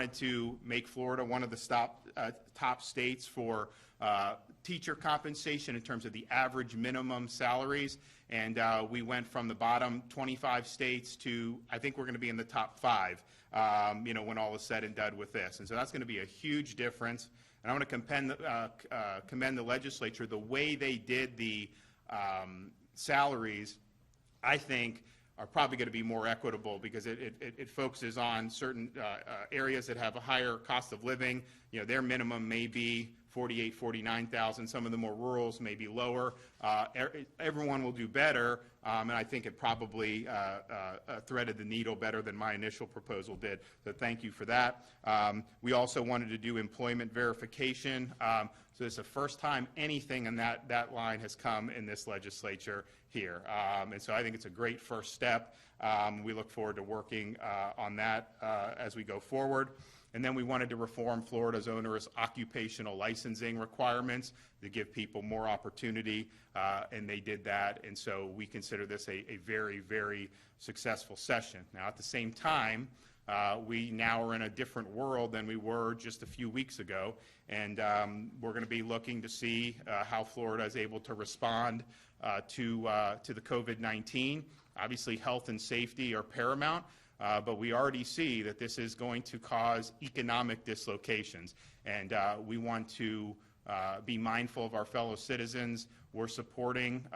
wanted to make Florida one of the top states for teacher compensation in terms of the average minimum salaries. And we went from the bottom 25 states to, I think we're going to be in the top 5, when all is said and done with this. And so that's going to be a huge difference. And I want to commend the legislature. The way they did the salaries, I think, are probably going to be more equitable because it focuses on certain areas that have a higher cost of living. Their minimum may be $48,000, $49,000. Some of the more rurals may be lower. Everyone will do better, and I think it probably threaded the needle better than my initial proposal did. So thank you for that. We also wanted to do employment verification. So it's the first time anything in that line has come in this legislature here. And so I think it's a great first step. We look forward to working on that as we go forward. And then we wanted to reform Florida's onerous occupational licensing requirements to give people more opportunity, and they did that. And so we consider this a very, very successful session. Now, at the same time, we now are in a different world than we were just a few weeks ago, and we're going to be looking to see how Florida is able to respond to the COVID-19. Obviously, health and safety are paramount. But we already see that this is going to cause economic dislocations, and we want to be mindful of our fellow citizens. We're supporting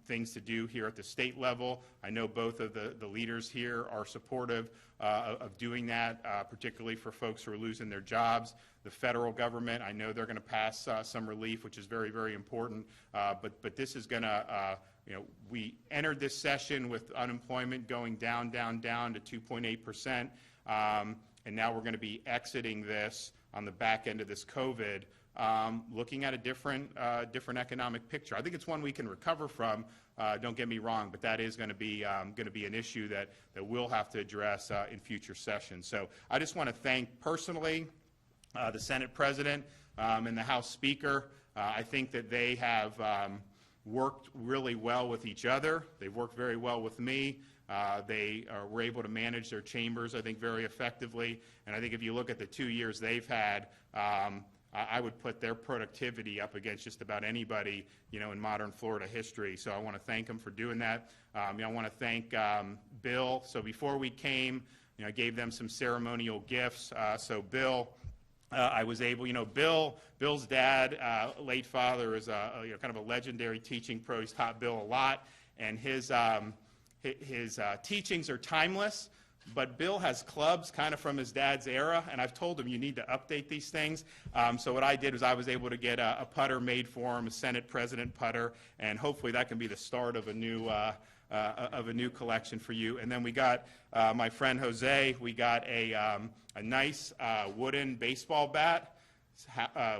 things to do here at the state level. I know both of the leaders here are supportive of doing that, particularly for folks who are losing their jobs. The federal government, I know they're going to pass some relief, which is very, very important, but this is going to we entered this session with unemployment going down to 2.8%, and now we're going to be exiting this on the back end of this COVID, looking at a different economic picture. I think it's one we can recover from. Don't get me wrong, but that is going to be an issue that we'll have to address in future sessions. So I just want to thank personally the Senate President and the House Speaker. I think that they have worked really well with each other. They've worked very well with me. They were able to manage their chambers, I think, very effectively. And I think if you look at the 2 years they've had, I would put their productivity up against just about anybody, in modern Florida history. So I want to thank them for doing that. I want to thank Bill. So before we came, I gave them some ceremonial gifts. So Bill, I was able, Bill's dad, late father, is kind of a legendary teaching pro. He's taught Bill a lot, and his teachings are timeless. But Bill has clubs kind of from his dad's era, and I've told him you need to update these things. So what I did was I was able to get a putter made for him, a Senate President putter, and hopefully that can be the start of a new collection for you. And then we got my friend Jose. We got a nice wooden baseball bat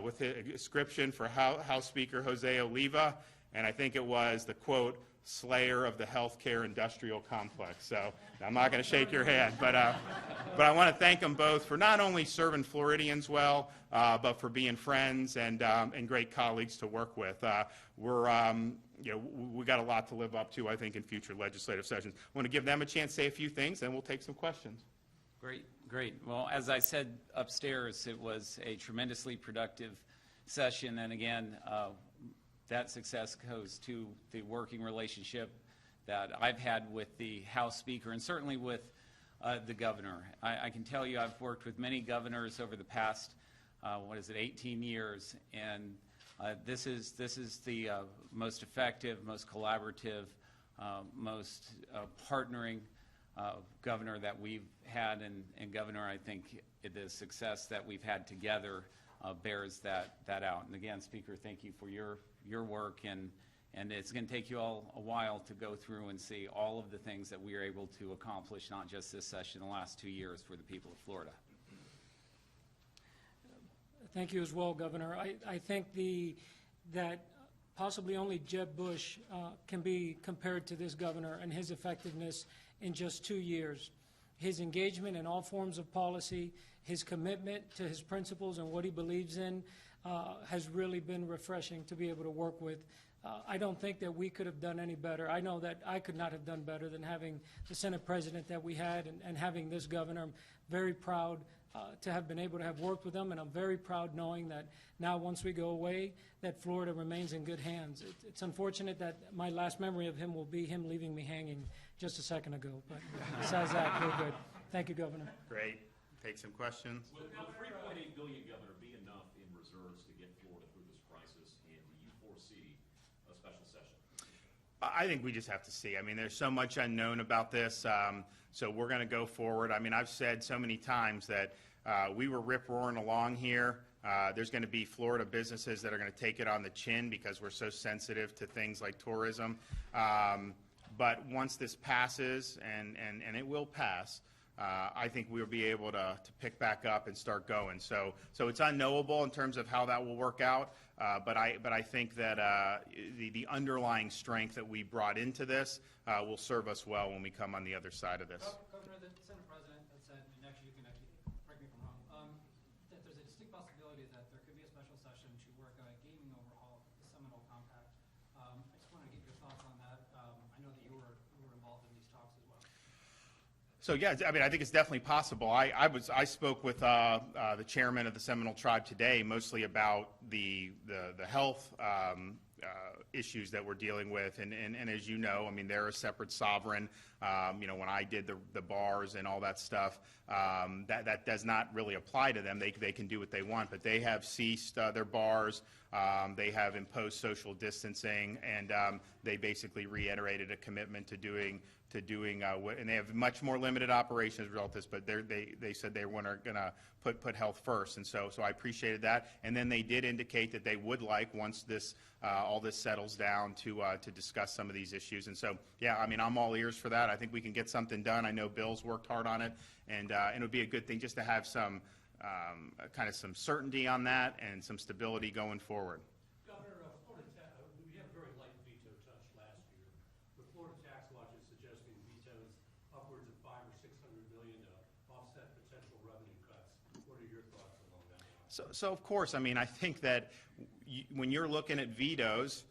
with a inscription for House Speaker Jose Oliva, and I think it was the quote, "Slayer of the healthcare industrial complex." So I'm not going to shake your hand, but I want to thank them both for not only serving Floridians well, but for being friends and great colleagues to work with. We got a lot to live up to, I think, in future legislative sessions. I want to give them a chance to say a few things, and we'll take some questions. Great. Well, as I said upstairs, it was a tremendously productive session, and again, that success goes to the working relationship that I've had with the House Speaker and certainly with the governor. I can tell you I've worked with many governors over the past, 18 years, and this is the most effective, most collaborative, most partnering governor that we've had, and Governor, I think the success that we've had together bears that out. And again, Speaker, thank you for your work, and it's going to take you all a while to go through and see all of the things that we are able to accomplish, not just this session, the last 2 years for the people of Florida. Thank you as well, Governor. I think that possibly only Jeb Bush can be compared to this governor and his effectiveness in just 2 years. His engagement in all forms of policy, his commitment to his principles and what he believes in has really been refreshing to be able to work with. I don't think that we could have done any better. I know that I could not have done better than having the Senate President that we had and having this governor. I'm very proud to have been able to have worked with him, and I'm very proud knowing that now once we go away, that Florida remains in good hands. It's unfortunate that my last memory of him will be him leaving me hanging just a second ago, but besides that, we're good. Thank you, Governor. Great. Take some questions. Will $3.8 billion, Governor, be enough in reserves to get Florida through this crisis, and do you foresee a special session? I think we just have to see. I mean, there's so much unknown about this, so we're going to go forward. I mean, I've said so many times that we were rip-roaring along here. There's going to be Florida businesses that are going to take it on the chin because we're so sensitive to things like tourism. But once this passes, and it will pass, I think we'll be able to pick back up and start going. So it's unknowable in terms of how that will work out, but I think that the underlying strength that we brought into this will serve us well when we come on the other side of this. Governor, the Senate President had said, and actually you can correct me if I'm wrong, that there's a distinct possibility that there could be a special session to work on a gaming overhaul of the Seminole Compact. I just wanted to get your thoughts on that. I know that you were involved in these talks as well. So yeah, I mean, I think it's definitely possible. I spoke with the chairman of the Seminole Tribe today, mostly about the health issues that we're dealing with, and as you know, I mean, they're a separate sovereign. You know, when I did the bars and all that stuff, that does not really apply to them. They can do what they want, but they have ceased their bars. They have imposed social distancing, and they basically reiterated a commitment to doing and they have much more limited operations relative to this, but they said they were going to put health first, and so I appreciated that. And then they did indicate that they would like, once this all this settles down, to discuss some of these issues. And so yeah, I mean, I'm all ears for that. I think we can get something done. I know Bill's worked hard on it, and it would be a good thing just to have some kind of some certainty on that and some stability going forward. Governor, we had a very light veto touch last year. The Florida Tax Watch is suggesting vetoes upwards of $500 or $600 million to offset potential revenue cuts. What are your thoughts along that line? So of course, I mean, I think that when you're looking at vetoes,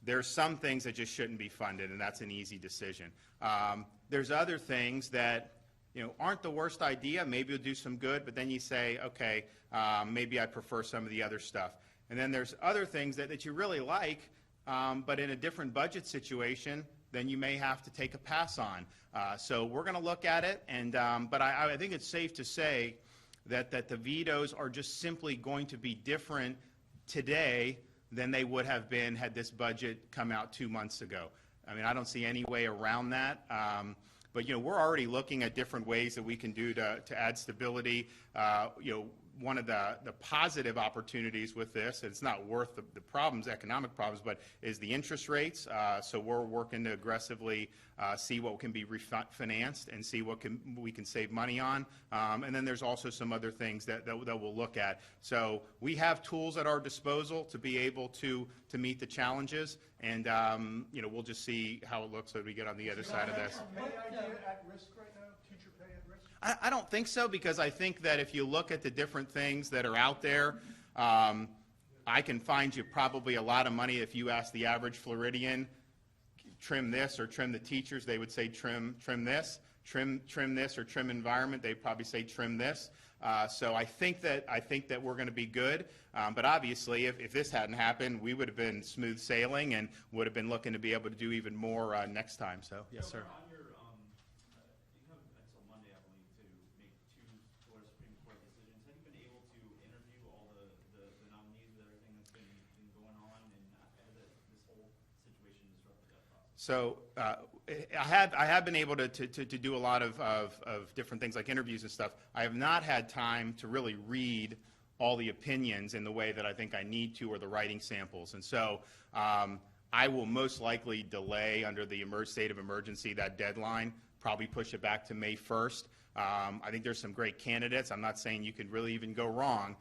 there's some things that just shouldn't be funded, and that's an easy decision. There's other things that, you know, aren't the worst idea. Maybe you'll do some good, but then you say, okay, maybe I prefer some of the other stuff. And then there's other things that you really like, but in a different budget situation, then you may have to take a pass on. So we're going to look at it, and but I think it's safe to say that the vetoes are just simply going to be different today than they would have been had this budget come out 2 months ago. I mean, I don't see any way around that. But, you know, we're already looking at different ways that we can do to add stability. You know, one of the positive opportunities with this, it's not worth the problems, economic problems, but is the interest rates. So we're working to aggressively see what can be refinanced and see what we can save money on. And then there's also some other things that we'll look at. So we have tools at our disposal to be able to meet the challenges, and you know, we'll just see how it looks as we get on the other side of this. Pay idea at risk right now? Teacher pay at risk? I don't think so, because I think that if you look at the different things that are out there, I can find you probably a lot of money. If you ask the average Floridian, trim this or trim the teachers, they would say trim this. Trim this or trim environment, they'd probably say trim this. So I think that we're going to be good. But obviously, if this hadn't happened, we would have been smooth sailing and would have been looking to be able to do even more next time. So yes, sir. On your, you have until Monday, I believe, to make 2 Florida Supreme Court decisions. Have you been able to interview all the nominees with everything that's been going on, and has this whole situation disrupted that process? So I have been able to do a lot of different things like interviews and stuff. I have not had time to really read all the opinions in the way that I think I need to, or the writing samples. And so I will most likely delay, under the state of emergency, that deadline, probably push it back to May 1st. I think there's some great candidates. I'm not saying you could really even go wrong,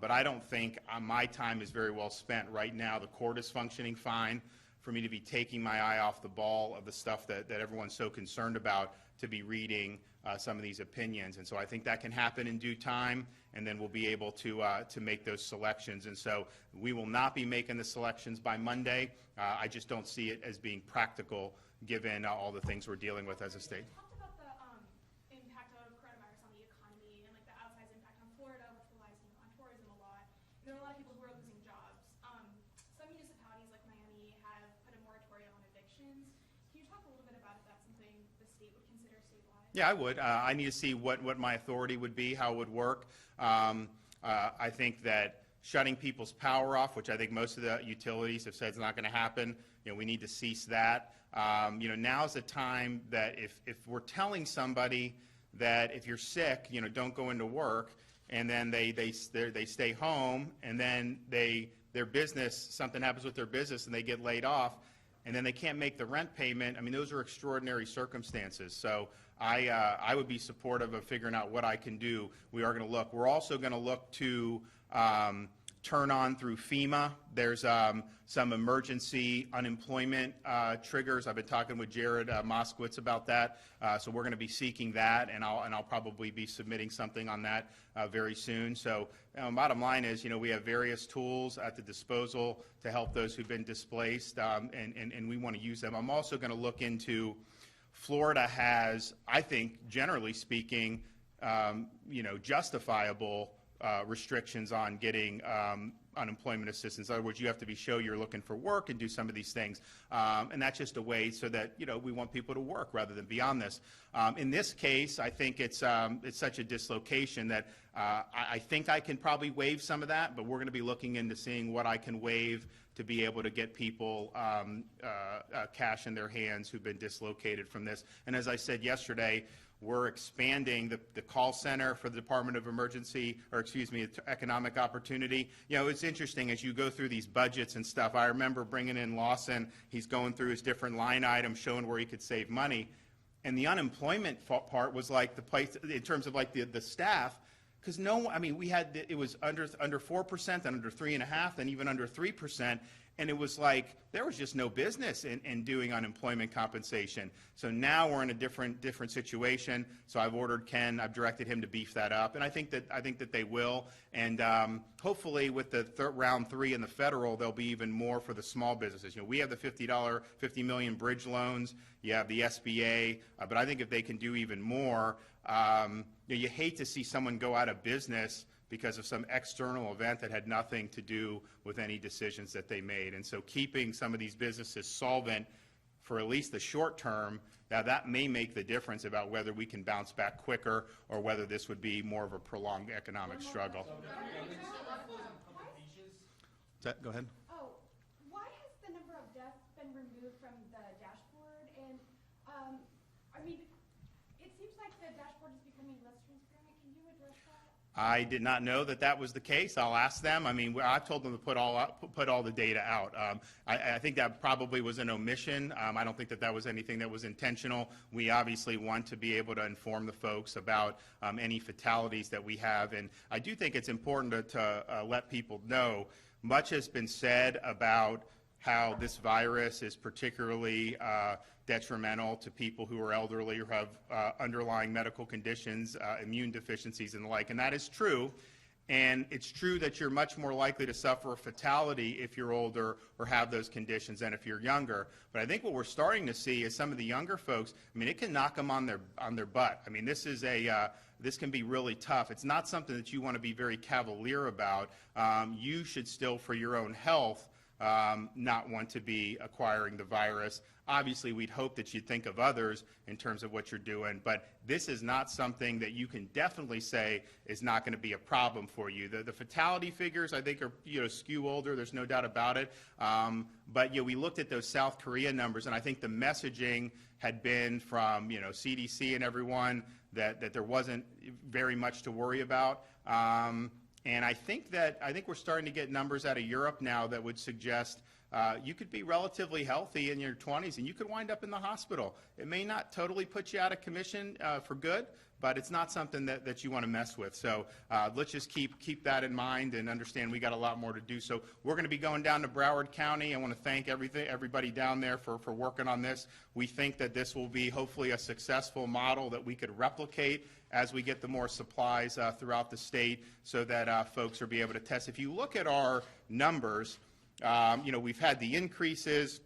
but I don't think my time is very well spent right now. The court is functioning fine. For me to be taking my eye off the ball of the stuff that everyone's so concerned about, to be reading some of these opinions. And so I think that can happen in due time, and then we'll be able to make those selections. And so we will not be making the selections by Monday. I just don't see it as being practical given all the things we're dealing with as a state. You talked about the impact of coronavirus on the economy and like the outsized impact talk a little bit about if that's something the state would consider statewide? Yeah, I would. I need to see what my authority would be, how it would work. I think that shutting people's power off, which I think most of the utilities have said is not going to happen, we need to cease that. Now's the time that if we're telling somebody that if you're sick, don't go into work, and then they stay home, and then their business, something happens with their business, and they get laid off, and then they can't make the rent payment. I mean, those are extraordinary circumstances. So I would be supportive of figuring out what I can do. We are going to look. We're also going to look to turn on through FEMA. There's some emergency unemployment triggers. I've been talking with Jared Moskowitz about that. So we're going to be seeking that, and I'll probably be submitting something on that very soon. So bottom line is, we have various tools at the disposal to help those who've been displaced, and we want to use them. I'm also going to look into Florida has, I think, generally speaking, justifiable restrictions on getting unemployment assistance. In other words, you have to show you're looking for work and do some of these things. And that's just a way so that, we want people to work rather than be on this. In this case, I think it's such a dislocation that I think I can probably waive some of that, but we're going to be looking into seeing what I can waive to be able to get people cash in their hands who've been dislocated from this. And as I said yesterday, we're expanding the call center for the Department of Economic Opportunity. It's interesting as you go through these budgets and stuff. I remember bringing in Lawson. He's going through his different line items, showing where he could save money. And the unemployment part was like the place in terms of like the staff, because we had, it was under 4%, then under 3.5%, then even under 3%. And it was like there was just no business in doing unemployment compensation. So now we're in a different situation. So I've directed him to beef that up, and I think that they will. And hopefully with the round 3 in the federal, there'll be even more for the small businesses. We have the $50 million bridge loans. You have the SBA, but I think if they can do even more, you hate to see someone go out of business because of some external event that had nothing to do with any decisions that they made. And so keeping some of these businesses solvent for at least the short term, now that may make the difference about whether we can bounce back quicker or whether this would be more of a prolonged economic struggle. Go ahead. Oh, why has the number of deaths been removed from the dashboard? And, it seems like the dashboard is becoming less transparent. Can you address that? I did not know that was the case. I'll ask them. I told them to put all the data out. I think that probably was an omission. I don't think that was anything that was intentional. We obviously want to be able to inform the folks about any fatalities that we have. And I do think it's important to let people know, much has been said about how this virus is particularly detrimental to people who are elderly or have underlying medical conditions, immune deficiencies and the like, and that is true. And it's true that you're much more likely to suffer a fatality if you're older or have those conditions than if you're younger. But I think what we're starting to see is some of the younger folks, it can knock them on their butt. This can be really tough. It's not something that you want to be very cavalier about. You should still, for your own health, not want to be acquiring the virus. Obviously, we'd hope that you'd think of others in terms of what you're doing, but this is not something that you can definitely say is not going to be a problem for you. The fatality figures, I think, are skew older. There's no doubt about it. But we looked at those South Korea numbers, and I think the messaging had been from CDC and everyone that there wasn't very much to worry about. And I think we're starting to get numbers out of Europe now that would suggest you could be relatively healthy in your 20s and you could wind up in the hospital. It may not totally put you out of commission for good, but it's not something that you want to mess with. So let's just keep that in mind and understand we got a lot more to do. So we're going to be going down to Broward County. I want to thank everybody down there for working on this. We think that this will be hopefully a successful model that we could replicate as we get the more supplies throughout the state so that folks will be able to test. If you look at our numbers, we've had the increases,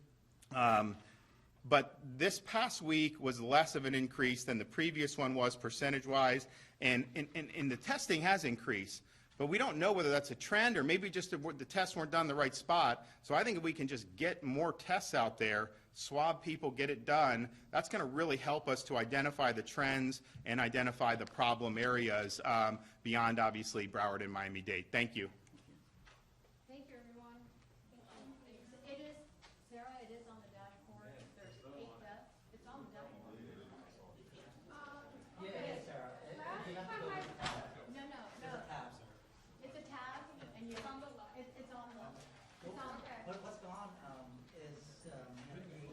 but this past week was less of an increase than the previous one was percentage-wise, and the testing has increased. But we don't know whether that's a trend or maybe just the tests weren't done in the right spot. So I think if we can just get more tests out there swab people, get it done. That's going to really help us to identify the trends and identify the problem areas beyond, obviously, Broward and Miami-Dade. Thank you.